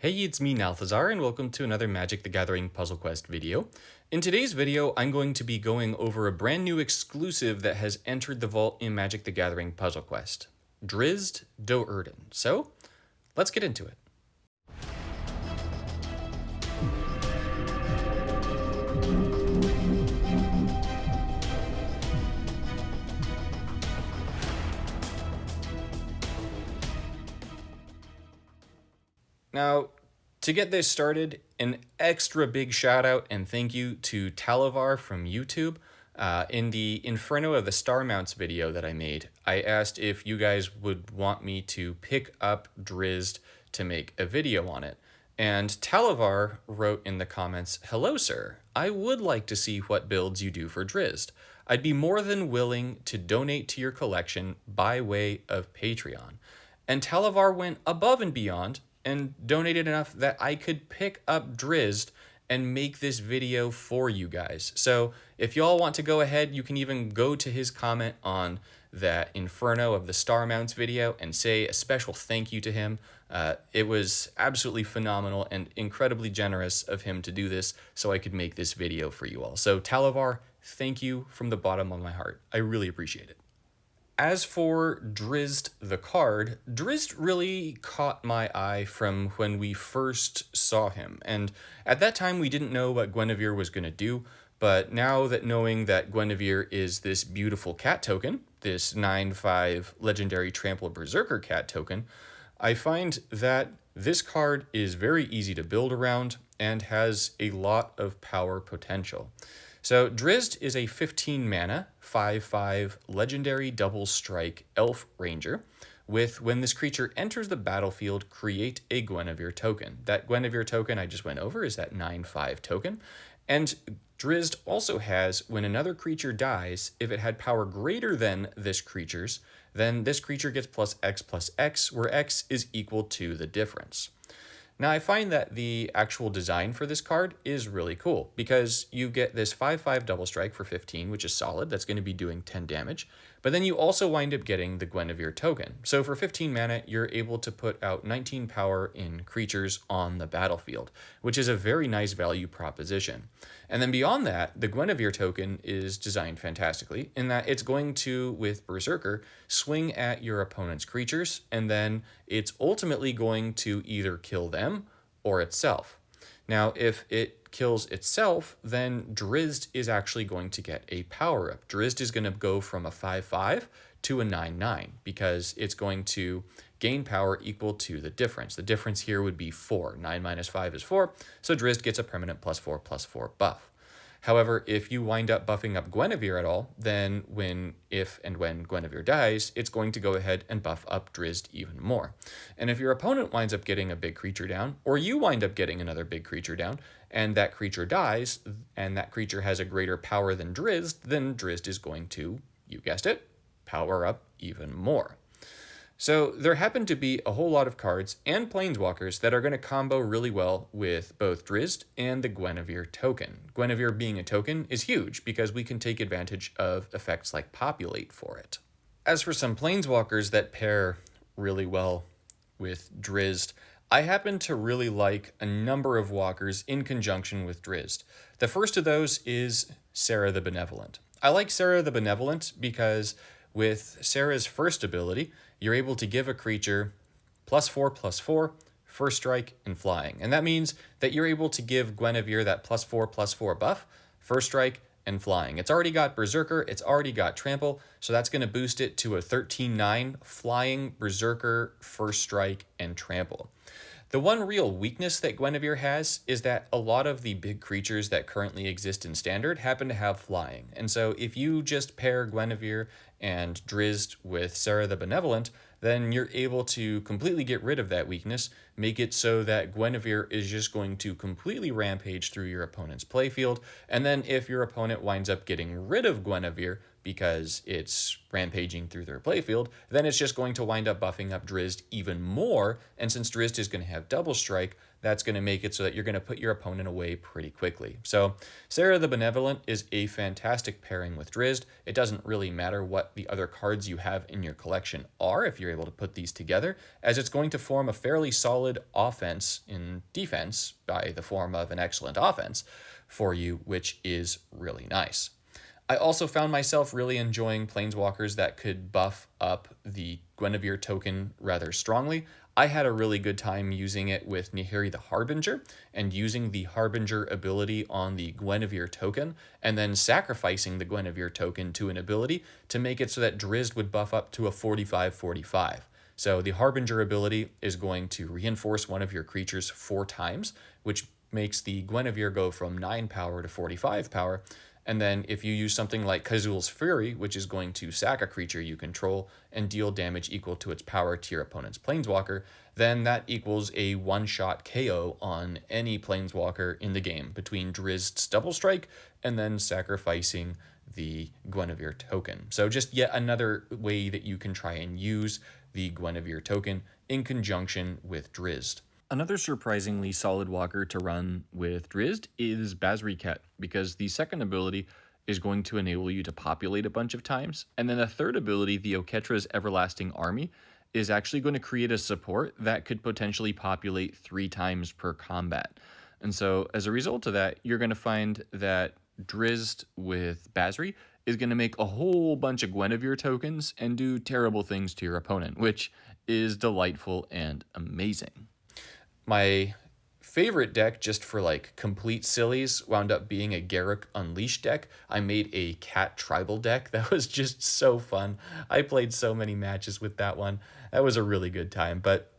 Hey, it's me, Nalthazar, and welcome to another Magic the Gathering Puzzle Quest video. In today's video, I'm going to be going over a brand new exclusive that has entered the vault in Magic the Gathering Puzzle Quest, Drizzt Do'Urden. So, let's get into it. Now, to get this started, an extra big shout out and thank you to Talovar from YouTube. In the Inferno of the Star Mounts video that I made, I asked if you guys would want me to pick up Drizzt to make a video on it. And Talovar wrote in the comments, "Hello, sir. I would like to see what builds you do for Drizzt. I'd be more than willing to donate to your collection by way of Patreon." And Talovar went above and beyond and donated enough that I could pick up Drizzt and make this video for you guys. So if y'all want to go ahead, you can even go to his comment on that Inferno of the Star Mounts video and say a special thank you to him. It was absolutely phenomenal and incredibly generous of him to do this so I could make this video for you all. So Talovar, thank you from the bottom of my heart. I really appreciate it. As for Drizzt the card, Drizzt really caught my eye from when we first saw him, and at that time we didn't know what Guinevere was going to do, but now that knowing that Guinevere is this beautiful cat token, this 9/5 legendary Trample Berserker cat token, I find that this card is very easy to build around and has a lot of power potential. So Drizzt is a 15 mana, 5/5 legendary double strike elf ranger with when this creature enters the battlefield, create a Guinevere token. That Guinevere token I just went over is that 9/5 token. And Drizzt also has when another creature dies, if it had power greater than this creature's, then this creature gets +X, where X is equal to the difference. Now, I find that the actual design for this card is really cool because you get this 5/5 double strike for 15, which is solid. That's going to be doing 10 damage. But then you also wind up getting the Guinevere token. So for 15 mana, you're able to put out 19 power in creatures on the battlefield, which is a very nice value proposition. And then beyond that, the Guinevere token is designed fantastically in that it's going to, with Berserker, swing at your opponent's creatures, and then it's ultimately going to either kill them or itself. Now, if it kills itself, then Drizzt is actually going to get a power-up. Drizzt is going to go from a 5/5 to a 9/9 because it's going to gain power equal to the difference. The difference here would be 4. 9 minus 5 is 4, so Drizzt gets a permanent +4/+4 buff. However, if you wind up buffing up Guinevere at all, then if and when Guinevere dies, it's going to go ahead and buff up Drizzt even more. And if your opponent winds up getting a big creature down, or you wind up getting another big creature down, and that creature dies, and that creature has a greater power than Drizzt, then Drizzt is going to, you guessed it, power up even more. So there happen to be a whole lot of cards and Planeswalkers that are going to combo really well with both Drizzt and the Guinevere token. Guinevere being a token is huge because we can take advantage of effects like Populate for it. As for some Planeswalkers that pair really well with Drizzt, I happen to really like a number of walkers in conjunction with Drizzt. The first of those is Serra the Benevolent. I like Serra the Benevolent because with Serra's first ability, you're able to give a creature +4/+4, first strike, and flying. And that means that you're able to give Guinevere that +4/+4 buff, first strike, and flying. It's already got Berserker, it's already got Trample, so that's going to boost it to a 13/9 flying, Berserker, first strike, and Trample. The one real weakness that Guinevere has is that a lot of the big creatures that currently exist in Standard happen to have flying. And so if you just pair Guinevere and Drizzt with Serra the Benevolent, then you're able to completely get rid of that weakness, make it so that Guinevere is just going to completely rampage through your opponent's playfield, and then if your opponent winds up getting rid of Guinevere because it's rampaging through their playfield, then it's just going to wind up buffing up Drizzt even more, and since Drizzt is going to have double strike, that's going to make it so that you're going to put your opponent away pretty quickly. So Serra the Benevolent is a fantastic pairing with Drizzt. It doesn't really matter what the other cards you have in your collection are if you're able to put these together, as it's going to form a fairly solid solid offense in defense by the form of an excellent offense for you, which is really nice. I also found myself really enjoying planeswalkers that could buff up the Guinevere token rather strongly. I had a really good time using it with Nahiri the Harbinger and using the Harbinger ability on the Guinevere token and then sacrificing the Guinevere token to an ability to make it so that Drizzt would buff up to a 45/45. So the Harbinger ability is going to reinforce one of your creatures 4 times, which makes the Guinevere go from 9 power to 45 power. And then if you use something like Kazul's Fury, which is going to sack a creature you control and deal damage equal to its power to your opponent's planeswalker, then that equals a one-shot KO on any planeswalker in the game between Drizzt's Double Strike and then sacrificing the Guinevere token. So just yet another way that you can try and use the Guinevere token in conjunction with Drizzt. Another surprisingly solid walker to run with Drizzt is Basri, because the second ability is going to enable you to populate a bunch of times, and then the third ability, the Oketra's Everlasting Army, is actually going to create a support that could potentially populate 3 times per combat. And so as a result of that, you're going to find that Drizzt with Basri is going to make a whole bunch of Guinevere tokens and do terrible things to your opponent, which is delightful and amazing. My favorite deck, just for like complete sillies, wound up being a Garruk Unleashed deck. I made a cat tribal deck that was just so fun. I played so many matches with that one. That was a really good time. But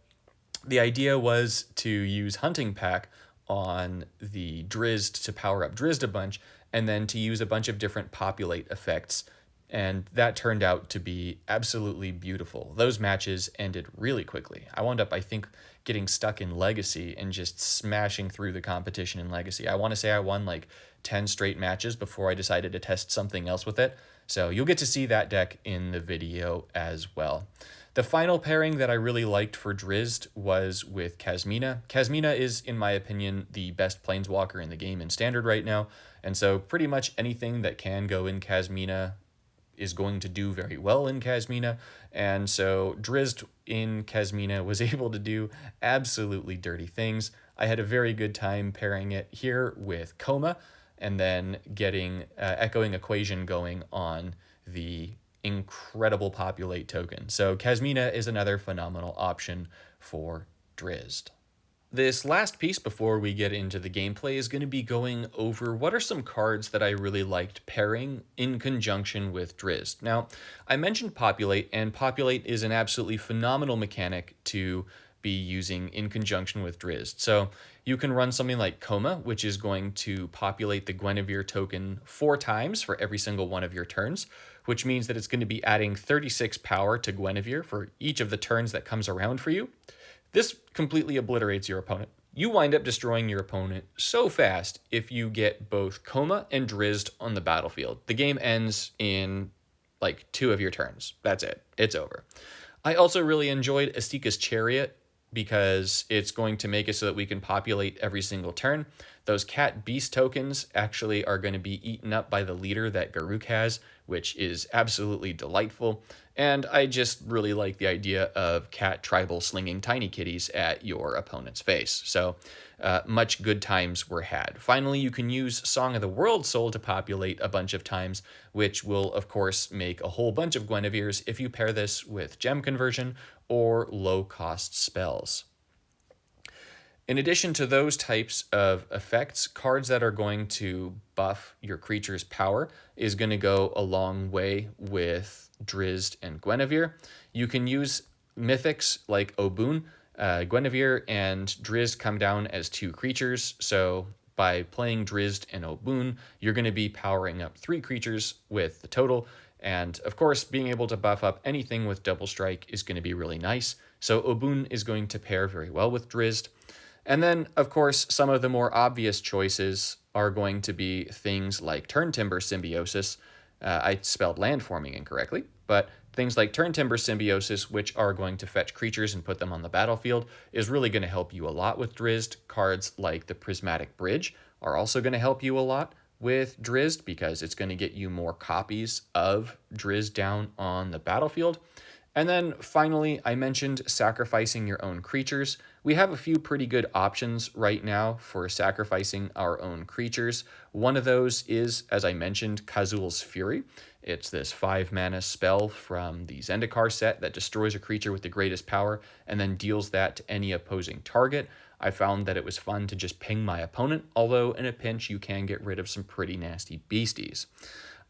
the idea was to use Hunting Pack on the Drizzt to power up Drizzt a bunch, and then to use a bunch of different populate effects. And that turned out to be absolutely beautiful. Those matches ended really quickly. I wound up, I think, getting stuck in Legacy and just smashing through the competition in Legacy. I want to say I won like 10 straight matches before I decided to test something else with it. So you'll get to see that deck in the video as well. The final pairing that I really liked for Drizzt was with Kasmina. Kasmina is, in my opinion, the best planeswalker in the game in Standard right now. And so pretty much anything that can go in Kasmina is going to do very well in Kasmina, and so Drizzt in Kasmina was able to do absolutely dirty things. I had a very good time pairing it here with Koma, and then getting Echoing Equation going on the incredible Populate token. So Kasmina is another phenomenal option for Drizzt. This last piece before we get into the gameplay is going to be going over what are some cards that I really liked pairing in conjunction with Drizzt. Now, I mentioned Populate, and Populate is an absolutely phenomenal mechanic to be using in conjunction with Drizzt. So you can run something like Koma, which is going to populate the Guinevere token 4 times for every single one of your turns, which means that it's going to be adding 36 power to Guinevere for each of the turns that comes around for you. This completely obliterates your opponent. You wind up destroying your opponent so fast if you get both Koma and Drizzt on the battlefield. The game ends in like 2 of your turns. That's it. It's over. I also really enjoyed Astika's Chariot because it's going to make it so that we can populate every single turn. Those cat beast tokens actually are going to be eaten up by the leader that Garruk has, which is absolutely delightful. And I just really like the idea of cat tribal slinging tiny kitties at your opponent's face. So much good times were had. Finally, you can use Song of the World Soul to populate a bunch of times, which will, of course, make a whole bunch of Guineveres if you pair this with gem conversion or low-cost spells. In addition to those types of effects, cards that are going to buff your creature's power is going to go a long way with Drizzt and Guinevere. You can use mythics like Obun. Guinevere and Drizzt come down as 2 creatures, so by playing Drizzt and Obun, you're going to be powering up 3 creatures with the total, and of course, being able to buff up anything with Double Strike is going to be really nice, so Obun is going to pair very well with Drizzt. And then, of course, some of the more obvious choices are going to be things like Turntimber Symbiosis. I spelled landforming incorrectly, but things like Turntimber Symbiosis, which are going to fetch creatures and put them on the battlefield, is really going to help you a lot with Drizzt. Cards like the Prismatic Bridge are also going to help you a lot with Drizzt because it's going to get you more copies of Drizzt down on the battlefield. And then finally, I mentioned sacrificing your own creatures. We have a few pretty good options right now for sacrificing our own creatures. One of those is, as I mentioned, Kazul's Fury. It's this 5-mana spell from the Zendikar set that destroys a creature with the greatest power and then deals that to any opposing target. I found that it was fun to just ping my opponent, although in a pinch you can get rid of some pretty nasty beasties.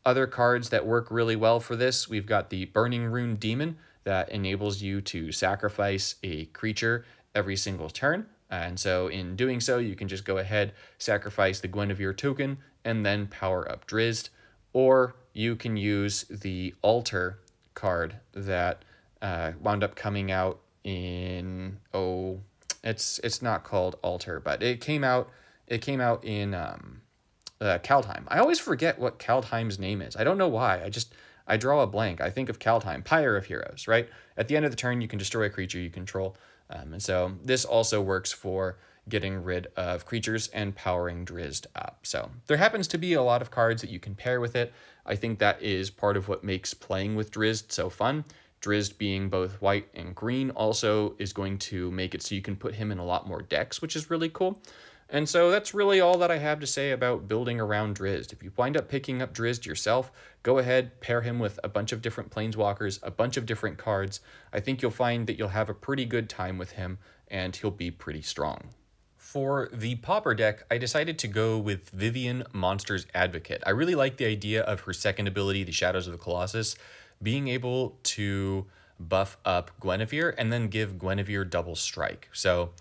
Other cards that work really well for this, we've got the Burning Rune Demon that enables you to sacrifice a creature every single turn. And so in doing so, you can just go ahead, sacrifice the Guinevere token, and then power up Drizzt. Or you can use the Altar card that wound up coming out in, it's not called Altar, but it came out in Kaldheim. I always forget what Kaldheim's name is. I don't know why. I draw a blank. I think of Kaldheim, Pyre of Heroes, right? At the end of the turn, you can destroy a creature you control. And so this also works for getting rid of creatures and powering Drizzt up. So there happens to be a lot of cards that you can pair with it. I think that is part of what makes playing with Drizzt so fun. Drizzt being both white and green also is going to make it so you can put him in a lot more decks, which is really cool. And so that's really all that I have to say about building around Drizzt. If you wind up picking up Drizzt yourself, go ahead, pair him with a bunch of different Planeswalkers, a bunch of different cards. I think you'll find that you'll have a pretty good time with him, and he'll be pretty strong. For the Pauper deck, I decided to go with Vivien, Monster's Advocate. I really like the idea of her second ability, the Shadows of the Colossus, being able to buff up Guinevere and then give Guinevere double strike. So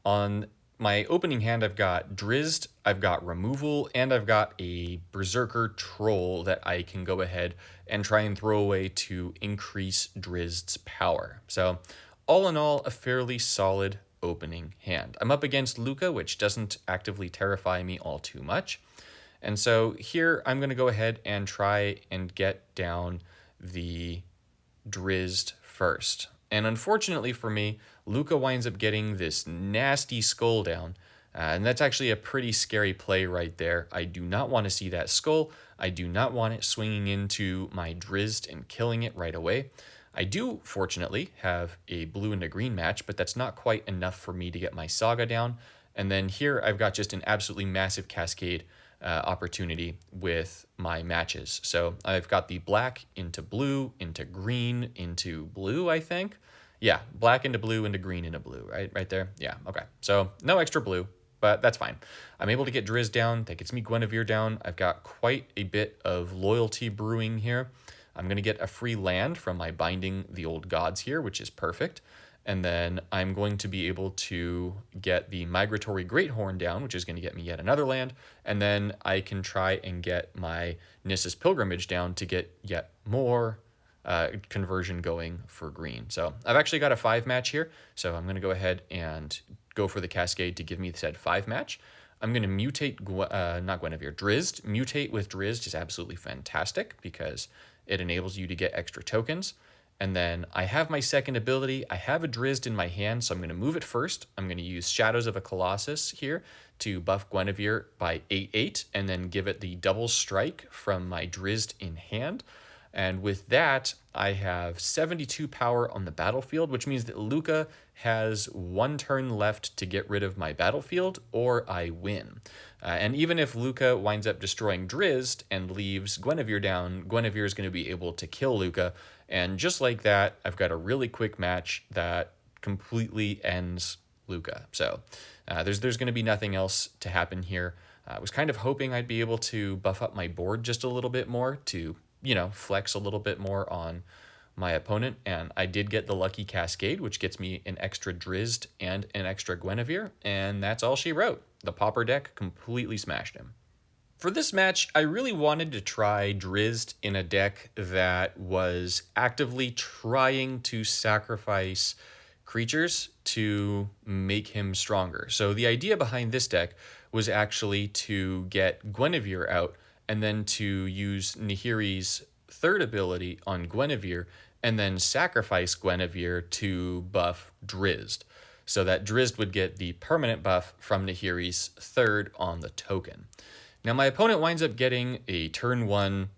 on my opening hand, I've got Drizzt, I've got Removal, and I've got a Berserker Troll that I can go ahead and try and throw away to increase Drizzt's power. So all in all, a fairly solid opening hand. I'm up against Luca, which doesn't actively terrify me all too much. And so here I'm going to go ahead and try and get down the Drizzt first. And unfortunately for me, Luca winds up getting this nasty skull down. And that's actually a pretty scary play right there. I do not want to see that skull. I do not want it swinging into my Drizzt and killing it right away. I do, fortunately, have a blue and a green match, but that's not quite enough for me to get my Saga down. And then here I've got just an absolutely massive cascade opportunity with my matches. So I've got the black into blue, into green, into blue, I think. Yeah, black into blue, into green, into blue, right there. Yeah, okay. So no extra blue, but that's fine. I'm able to get Drizzt down. That gets me Guinevere down. I've got quite a bit of loyalty brewing here. I'm going to get a free land from my Binding the Old Gods here, which is perfect. And then I'm going to be able to get the Migratory Greathorn down, which is going to get me yet another land. And then I can try and get my Nissus Pilgrimage down to get yet more conversion going for green. So I've actually got a 5 match here. So I'm going to go ahead and go for the Cascade to give me said 5 match. I'm going to mutate, not Guinevere, Drizzt. Mutate with Drizzt is absolutely fantastic because it enables you to get extra tokens. And then I have my second ability. I have a Drizzt in my hand, so I'm going to move it first. I'm going to use Shadows of a Colossus here to buff Guinevere by 8/8, and then give it the double strike from my Drizzt in hand. And with that, I have 72 power on the battlefield, which means that Luca has 1 turn left to get rid of my battlefield, or I win. And even if Luca winds up destroying Drizzt and leaves Guinevere down, Guinevere is going to be able to kill Luca. And just like that, I've got a really quick match that completely ends Luca. So there's going to be nothing else to happen here. I was kind of hoping I'd be able to buff up my board just a little bit more to, flex a little bit more on my opponent. And I did get the lucky Cascade, which gets me an extra Drizzt and an extra Guinevere. And that's all she wrote. The Pauper deck completely smashed him. For this match, I really wanted to try Drizzt in a deck that was actively trying to sacrifice creatures to make him stronger. So the idea behind this deck was actually to get Guinevere out and then to use Nahiri's third ability on Guinevere and then sacrifice Guinevere to buff Drizzt, so that Drizzt would get the permanent buff from Nahiri's third on the token. Now my opponent winds up getting a turn 1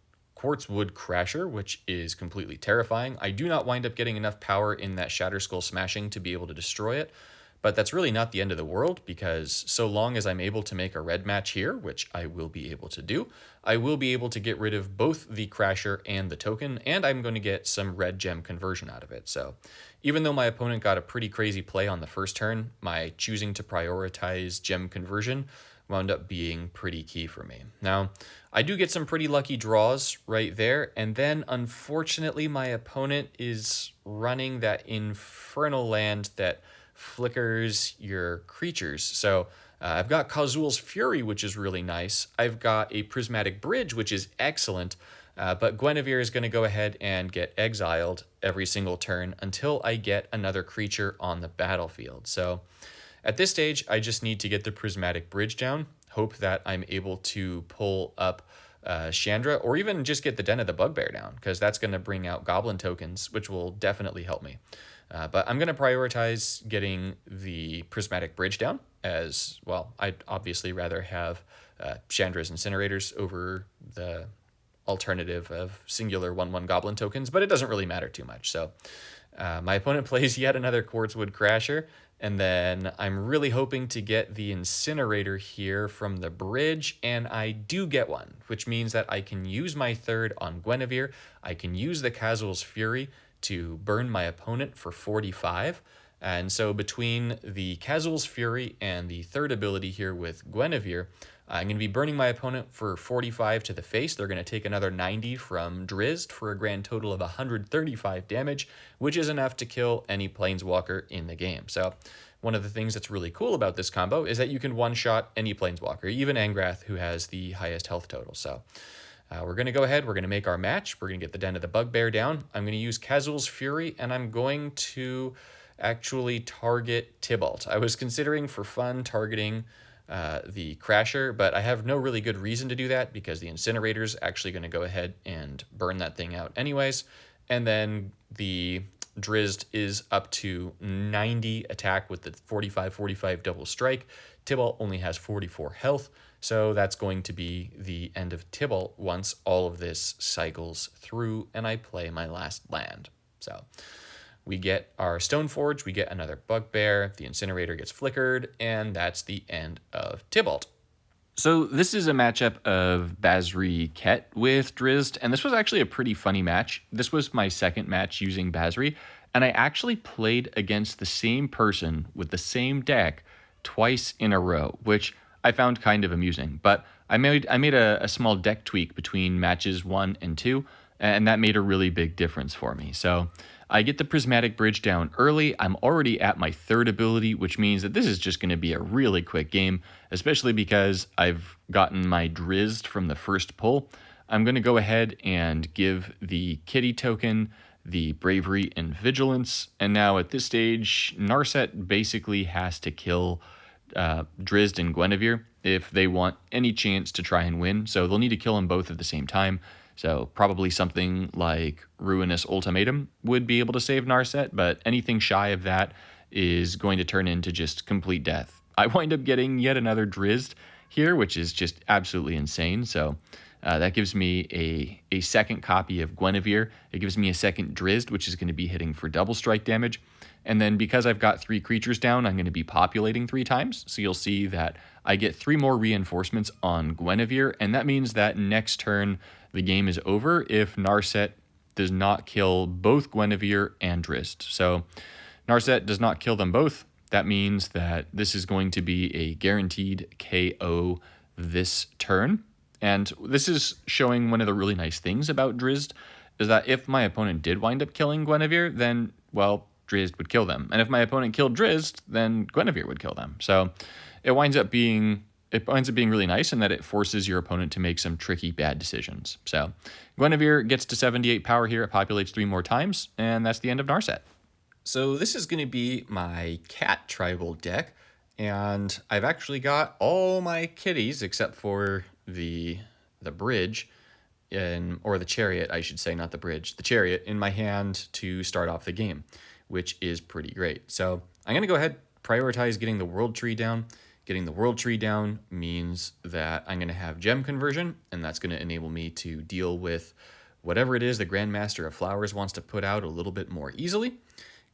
Quartzwood Crasher, which is completely terrifying. I do not wind up getting enough power in that Shatterskull Smashing to be able to destroy it, but that's really not the end of the world, because so long as I'm able to make a red match here, which I will be able to do, I will be able to get rid of both the Crasher and the token, and I'm going to get some red gem conversion out of it. So even though my opponent got a pretty crazy play on the first turn, my choosing to prioritize gem conversion wound up being pretty key for me. Now, I do get some pretty lucky draws right there, and then unfortunately my opponent is running that Infernal Land that flickers your creatures. So I've got Kazul's Fury, which is really nice. I've got a Prismatic Bridge, which is excellent, but Guinevere is going to go ahead and get exiled every single turn until I get another creature on the battlefield. So at this stage, I just need to get the Prismatic Bridge down, hope that I'm able to pull up Chandra, or even just get the Den of the Bugbear down, because that's going to bring out Goblin tokens, which will definitely help me. But I'm going to prioritize getting the Prismatic Bridge down, as well. I'd obviously rather have Chandra's Incinerators over the alternative of singular 1/1 Goblin tokens, but it doesn't really matter too much. So my opponent plays yet another Quartzwood Crasher, and then I'm really hoping to get the Incinerator here from the bridge, and I do get one, which means that I can use my third on Guinevere. I can use the Kazul's Fury to burn my opponent for 45. And so between the Kazul's Fury and the third ability here with Guinevere, I'm going to be burning my opponent for 45 to the face. They're going to take another 90 from Drizzt for a grand total of 135 damage, which is enough to kill any Planeswalker in the game. So one of the things that's really cool about this combo is that you can one-shot any Planeswalker, even Angrath, who has the highest health total. So we're going to go ahead, we're going to make our match. We're going to get the Den of the Bugbear down. I'm going to use Kazul's Fury, and I'm going to actually target Tibalt. I was considering for fun targeting the Crasher, but I have no really good reason to do that, because the Incinerator's actually going to go ahead and burn that thing out anyways. And then the Drizzt is up to 90 attack with the 45-45 double strike. Tibalt only has 44 health, so that's going to be the end of Tibalt once all of this cycles through and I play my last land. So we get our Stoneforge, we get another Bugbear, the Incinerator gets flickered, and that's the end of Tibalt. So this is a matchup of Basri Ket with Drizzt, and this was actually a pretty funny match. This was my second match using Basri, and I actually played against the same person with the same deck twice in a row, which I found kind of amusing. But I made a small deck tweak between matches 1 and 2, and that made a really big difference for me. So I get the Prismatic Bridge down early. I'm already at my third ability, which means that this is just going to be a really quick game, especially because I've gotten my Drizzt from the first pull. I'm going to go ahead and give the Kitty token the Bravery and Vigilance, and now at this stage, Narset basically has to kill Drizzt and Guinevere if they want any chance to try and win, so they'll need to kill them both at the same time. So probably something like Ruinous Ultimatum would be able to save Narset, but anything shy of that is going to turn into just complete death. I wind up getting yet another Drizzt here, which is just absolutely insane. So that gives me a second copy of Guinevere. It gives me a second Drizzt, which is going to be hitting for double strike damage. And then because I've got 3 creatures down, I'm going to be populating 3 times. So you'll see that I get 3 more reinforcements on Guinevere, and that means that next turn the game is over if Narset does not kill both Guinevere and Drizzt. So Narset does not kill them both. That means that this is going to be a guaranteed KO this turn. And this is showing one of the really nice things about Drizzt, is that if my opponent did wind up killing Guinevere, then, well, Drizzt would kill them. And if my opponent killed Drizzt, then Guinevere would kill them. So it winds up being really nice in that it forces your opponent to make some tricky bad decisions. So Guinevere gets to 78 power here. It populates 3 more times, and that's the end of Narset. So this is going to be my cat tribal deck, and I've actually got all my kitties except for the bridge or the chariot, I should say, not the bridge, the chariot in my hand to start off the game, which is pretty great. So I'm going to go ahead, prioritize getting the world tree down, Getting the World Tree down means that I'm going to have gem conversion, and that's going to enable me to deal with whatever it is the Grandmaster of Flowers wants to put out a little bit more easily.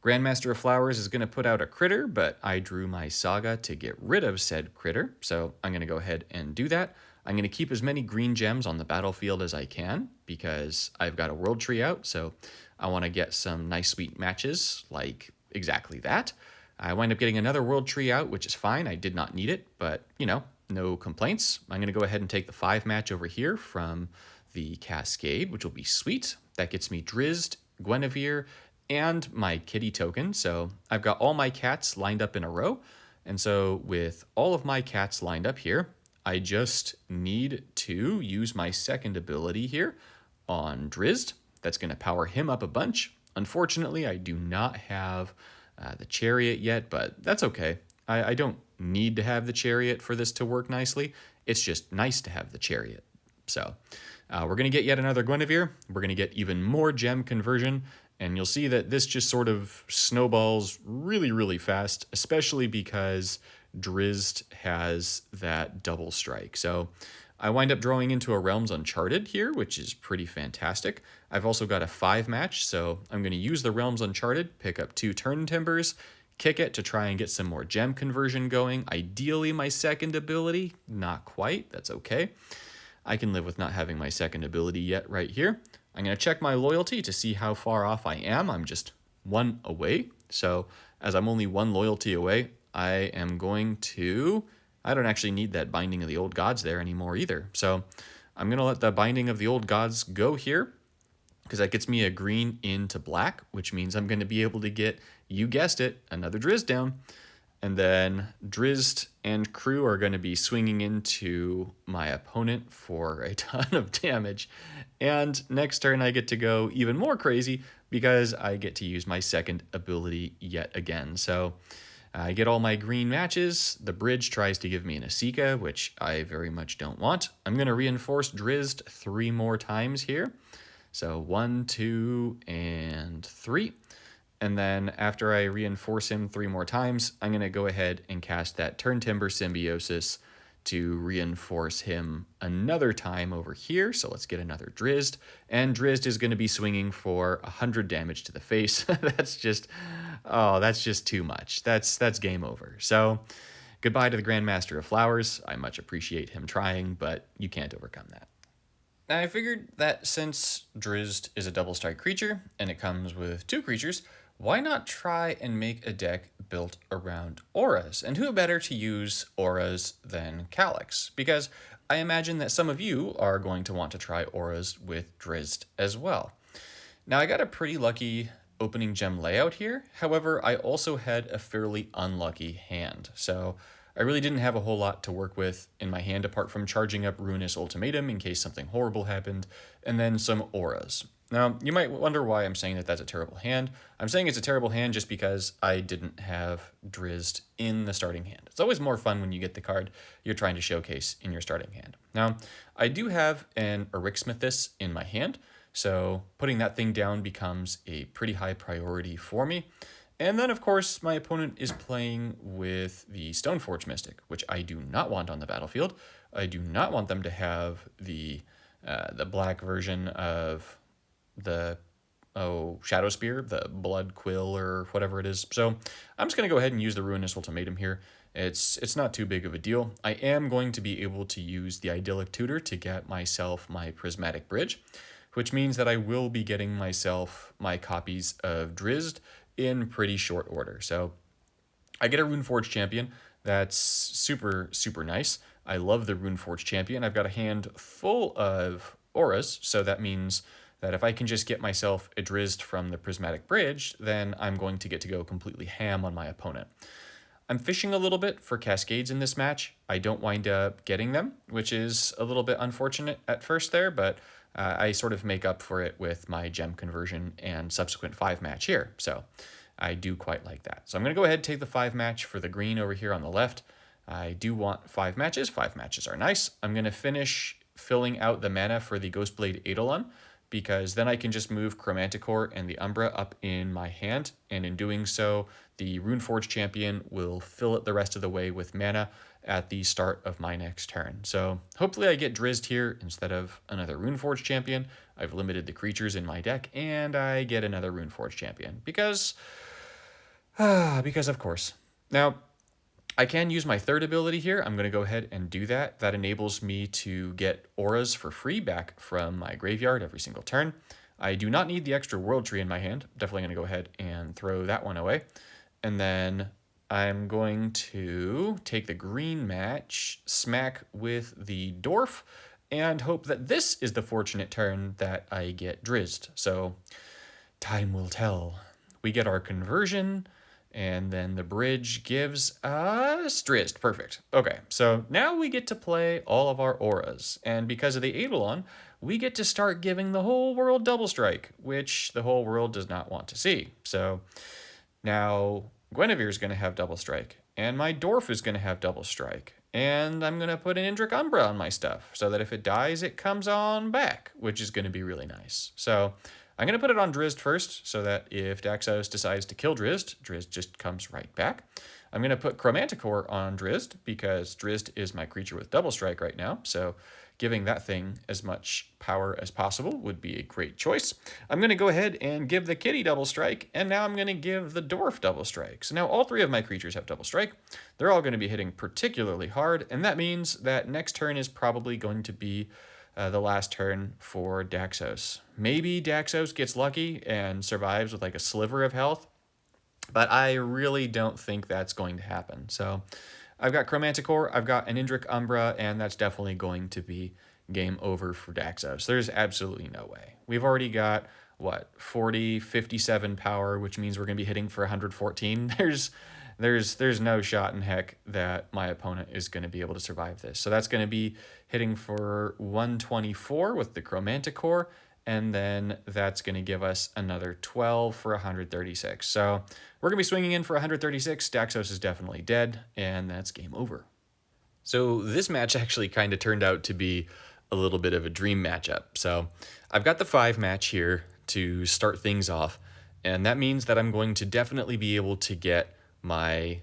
Grandmaster of Flowers is going to put out a critter, but I drew my Saga to get rid of said critter, so I'm going to go ahead and do that. I'm going to keep as many green gems on the battlefield as I can because I've got a World Tree out, so I want to get some nice sweet matches like exactly that. I wind up getting another World Tree out, which is fine. I did not need it, but, you know, no complaints. I'm going to go ahead and take the 5 match over here from the Cascade, which will be sweet. That gets me Drizzt, Guinevere, and my kitty token. So I've got all my cats lined up in a row. And so with all of my cats lined up here, I just need to use my second ability here on Drizzt. That's going to power him up a bunch. Unfortunately, I do not have the Chariot yet, but that's okay. I don't need to have the Chariot for this to work nicely. It's just nice to have the Chariot. So we're going to get yet another Guinevere. We're going to get even more gem conversion, and you'll see that this just sort of snowballs really, really fast, especially because Drizzt has that double strike. So I wind up drawing into a Realms Uncharted here, which is pretty fantastic. I've also got a 5 match, so I'm going to use the Realms Uncharted, pick up 2 Turn Timbers, kick it to try and get some more gem conversion going. Ideally, my second ability, not quite, that's okay. I can live with not having my second ability yet right here. I'm going to check my loyalty to see how far off I am. I'm just 1 away, so as I'm only 1 loyalty away, I am going to... I don't actually need that Binding of the Old Gods there anymore either. So I'm going to let the Binding of the Old Gods go here because that gets me a green into black, which means I'm going to be able to get, you guessed it, another Drizzt down. And then Drizzt and crew are going to be swinging into my opponent for a ton of damage. And next turn I get to go even more crazy because I get to use my second ability yet again. So I get all my green matches. The bridge tries to give me an Asika, which I very much don't want. I'm going to reinforce Drizzt 3 more times here. So 1, 2, and 3. And then after I reinforce him 3 more times, I'm going to go ahead and cast that Turn Timber Symbiosis to reinforce him another time over here. So let's get another Drizzt. And Drizzt is going to be swinging for 100 damage to the face. That's just too much. That's game over. So goodbye to the Grandmaster of Flowers. I much appreciate him trying, but you can't overcome that. Now I figured that since Drizzt is a double strike creature and it comes with 2 creatures, why not try and make a deck built around auras? And who better to use auras than Calix? Because I imagine that some of you are going to want to try auras with Drizzt as well. Now I got a pretty lucky opening gem layout here. However, I also had a fairly unlucky hand. So I really didn't have a whole lot to work with in my hand apart from charging up Ruinous Ultimatum in case something horrible happened, and then some auras. Now, you might wonder why I'm saying that that's a terrible hand. I'm saying it's a terrible hand just because I didn't have Drizzt in the starting hand. It's always more fun when you get the card you're trying to showcase in your starting hand. Now, I do have an Erixmethus in my hand, so putting that thing down becomes a pretty high priority for me. And then, of course, my opponent is playing with the Stoneforge Mystic, which I do not want on the battlefield. I do not want them to have the black version of the Shadow Spear, the Blood Quill or whatever it is. So I'm just going to go ahead and use the Ruinous Ultimatum here. It's not too big of a deal. I am going to be able to use the Idyllic Tutor to get myself my Prismatic Bridge, which means that I will be getting myself my copies of Drizzt in pretty short order. So I get a Runeforge Champion. That's super, super nice. I love the Runeforge Champion. I've got a hand full of auras, so that means that if I can just get myself a Drizzt from the Prismatic Bridge, then I'm going to get to go completely ham on my opponent. I'm fishing a little bit for Cascades in this match. I don't wind up getting them, which is a little bit unfortunate at first there, but I sort of make up for it with my gem conversion and subsequent 5 match here. So I do quite like that. So I'm going to go ahead and take the 5 match for the green over here on the left. I do want 5 matches. 5 matches are nice. I'm going to finish filling out the mana for the Ghostblade Eidolon, because then I can just move Chromanticore and the Umbra up in my hand, and in doing so, the Runeforge Champion will fill it the rest of the way with mana, at the start of my next turn. So hopefully I get Drizzt here instead of another Runeforge champion. I've limited the creatures in my deck, and I get another Runeforge champion because of course. Now, I can use my third ability here. I'm going to go ahead and do that. That enables me to get auras for free back from my graveyard every single turn. I do not need the extra World Tree in my hand. Definitely going to go ahead and throw that one away. And then I'm going to take the green match, smack with the Dwarf, and hope that this is the fortunate turn that I get Drizzt. So time will tell. We get our conversion, and then the bridge gives us Drizzt. Perfect. Okay, so now we get to play all of our auras. And because of the Eidolon, we get to start giving the whole world double strike, which the whole world does not want to see. So now Guinevere is going to have double strike, and my Dwarf is going to have double strike. And I'm going to put an Indrik Umbra on my stuff so that if it dies, it comes on back, which is going to be really nice. So I'm going to put it on Drizzt first so that if Daxos decides to kill Drizzt, Drizzt just comes right back. I'm going to put Chromanticore on Drizzt because Drizzt is my creature with double strike right now. So giving that thing as much power as possible would be a great choice. I'm going to go ahead and give the kitty double strike, and now I'm going to give the Dwarf double strike. So now all three of my creatures have double strike. They're all going to be hitting particularly hard, and that means that next turn is probably going to be the last turn for Daxos. Maybe Daxos gets lucky and survives with like a sliver of health, but I really don't think that's going to happen. So I've got Chromanticore, I've got an Indrik Umbra, and that's definitely going to be game over for Daxos. There's absolutely no way. We've already got, 57 power, which means we're going to be hitting for 114. There's no shot in heck that my opponent is going to be able to survive this. So that's going to be hitting for 124 with the Chromanticore, and then that's going to give us another 12 for 136. So we're going to be swinging in for 136. Daxos is definitely dead, and that's game over. So this match actually kind of turned out to be a little bit of a dream matchup. So I've got the 5 match here to start things off, and that means that I'm going to definitely be able to get my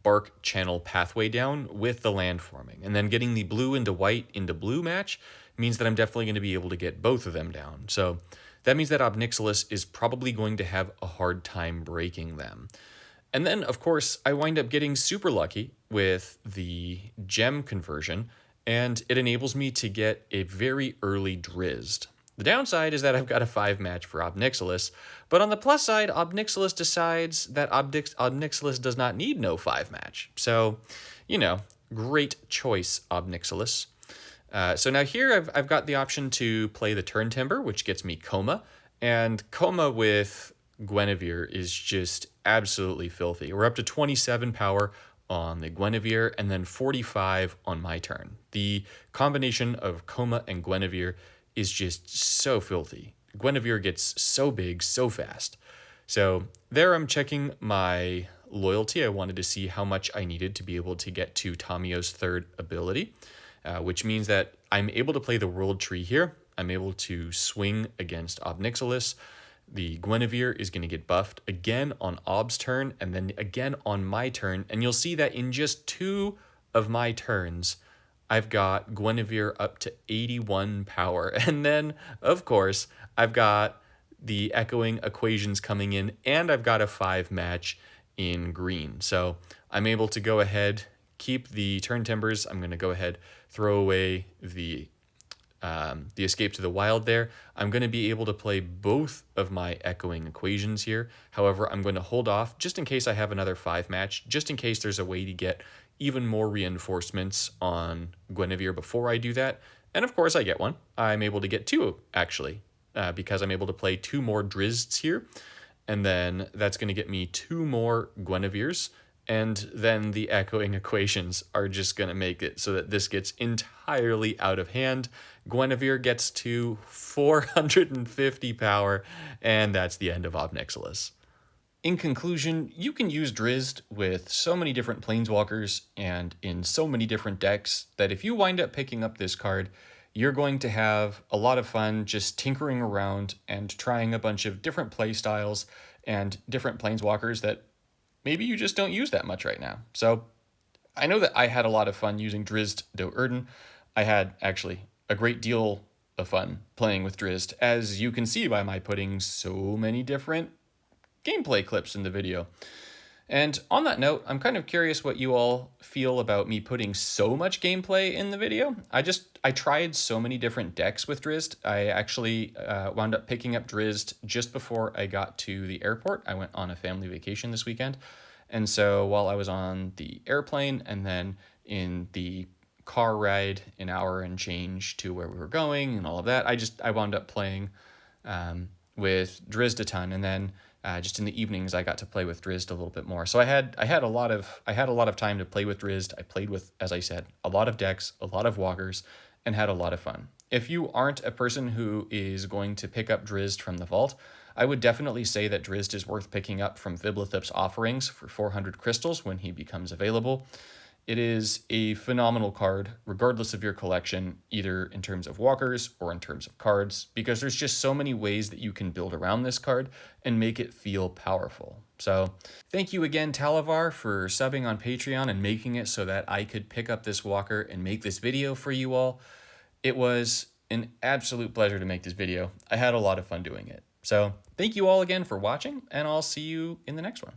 Bark Channel Pathway down with the land forming. And then getting the blue into white into blue match means that I'm definitely going to be able to get both of them down. So that means that Obnixilis is probably going to have a hard time breaking them. And then, of course, I wind up getting super lucky with the gem conversion, and it enables me to get a very early Drizzt. The downside is that I've got a 5 match for Obnixilis, but on the plus side, Obnixilis decides that Obnixilis does not need no 5 match. So, great choice, Obnixilis. So now here I've got the option to play the Turn Timber, which gets me Koma, and Koma with Guinevere is just absolutely filthy. We're up to 27 power on the Guinevere, and then 45 on my turn. The combination of Koma and Guinevere is just so filthy. Guinevere gets so big so fast. So there I'm checking my loyalty. I wanted to see how much I needed to be able to get to Tamiyo's third ability, which means that I'm able to play the World Tree here. I'm able to swing against Obnixilis. The Guinevere is going to get buffed again on Ob's turn and then again on my turn. And you'll see that in just 2 of my turns, I've got Guinevere up to 81 power. And then, of course, I've got the Echoing Equations coming in, and I've got a 5 match in green. So I'm able to go ahead, keep the Turn Timbers. I'm going to go ahead, throw away the Escape to the Wild there. I'm going to be able to play both of my Echoing Equations here. However, I'm going to hold off just in case I have another 5 match, just in case there's a way to get even more reinforcements on Guinevere before I do that. And of course I get one. I'm able to get 2 actually, because I'm able to play 2 more Drizzts here. And then that's going to get me 2 more Guineveres. And then the Echoing Equations are just going to make it so that this gets entirely out of hand. Guinevere gets to 450 power, and that's the end of Obnixilis. In conclusion, you can use Drizzt with so many different Planeswalkers and in so many different decks that if you wind up picking up this card, you're going to have a lot of fun just tinkering around and trying a bunch of different play styles and different Planeswalkers that maybe you just don't use that much right now. So I know that I had a lot of fun using Drizzt Do'Urden. I had actually a great deal of fun playing with Drizzt, as you can see by my putting so many different gameplay clips in the video. And on that note, I'm kind of curious what you all feel about me putting so much gameplay in the video. I tried so many different decks with Drizzt. I actually wound up picking up Drizzt just before I got to the airport. I went on a family vacation this weekend. And so while I was on the airplane and then in the car ride, an hour and change to where we were going and all of that, I wound up playing with Drizzt a ton, and then just in the evenings I got to play with Drizzt a little bit more. So I had a lot of time to play with Drizzt. I played with, as I said, a lot of decks, a lot of walkers, and had a lot of fun. If you aren't a person who is going to pick up Drizzt from the vault, I would definitely say that Drizzt is worth picking up from Viblethip's offerings for 400 crystals when he becomes available. It is a phenomenal card, regardless of your collection, either in terms of walkers or in terms of cards, because there's just so many ways that you can build around this card and make it feel powerful. So thank you again, Talovar, for subbing on Patreon and making it so that I could pick up this walker and make this video for you all. It was an absolute pleasure to make this video. I had a lot of fun doing it. So thank you all again for watching, and I'll see you in the next one.